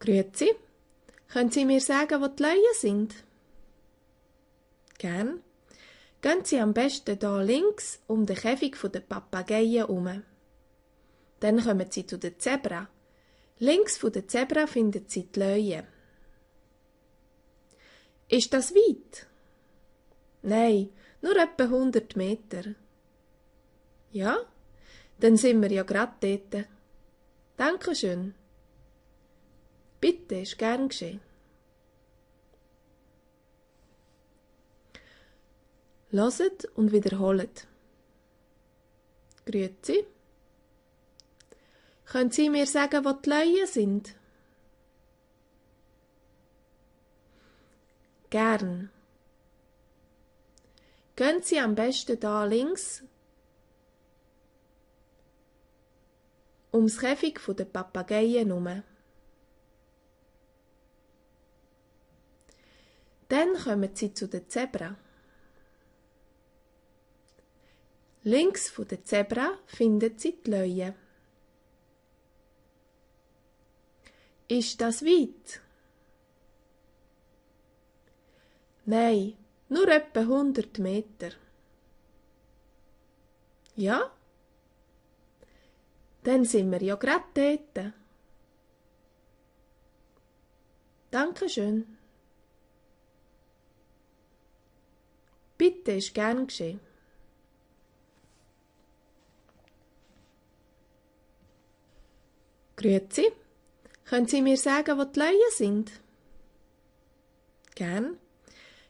Grüezi. Können Sie mir sagen, wo die Löwen sind? Gern. Gehen Sie am besten hier links um den Käfig der Papageien herum. Dann kommen Sie zu der Zebra. Links von der Zebra finden Sie die Löwen. Ist das weit? Nein, nur etwa 100 Meter. Ja, dann sind wir ja gerade dort. Dankeschön. Bitte, ist gern geschehen. Loset und wiederholet. Grüezi. Können Sie mir sagen, wo die Löwen sind? Gern. Gehen Sie am besten da links ums Käfig der Papageien herum. Dann kommen Sie zu der Zebra. Links von der Zebra finden Sie die Löwen. Ist das weit? Nein, nur etwa 100 Meter. Ja? Dann sind wir ja gerade dort. Dankeschön. Bitte, ist gern geschehen. Grüezi. Können Sie mir sagen, wo die Löwen sind? Gern.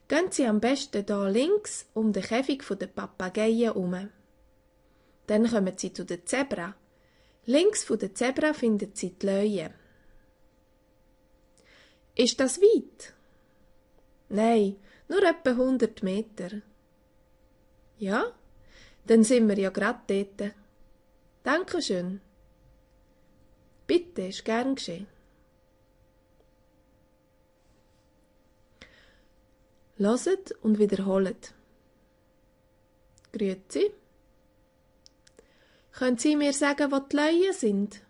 Gehen Sie am besten hier links um den Käfig der Papageien herum. Dann kommen Sie zu der Zebra. Links von der Zebra finden Sie die Löwen. Ist das weit? Nein, nur etwa 100 Meter. Ja? Dann sind wir ja gerade dort. Dankeschön. Bitte, ist gern geschehen. Loset und wiederholet. Grüezi. Können Sie mir sagen, wo die Löwen sind?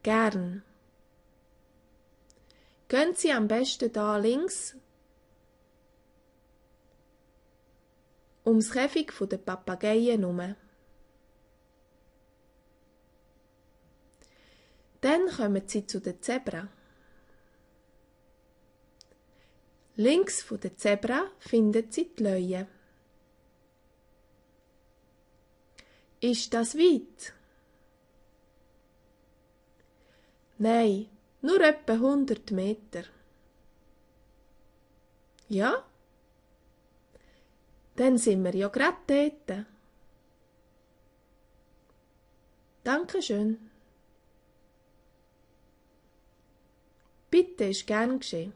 Gern. Gehen Sie am besten da links ums Käfig der Papageien herum. Dann kommen Sie zu der Zebra. Links von der Zebra finden Sie die Löwen. Ist das weit? Nein, nur etwa 100 Meter. Ja? Dann sind wir ja gerade dort. Dankeschön. Bitte, ist gern geschehen.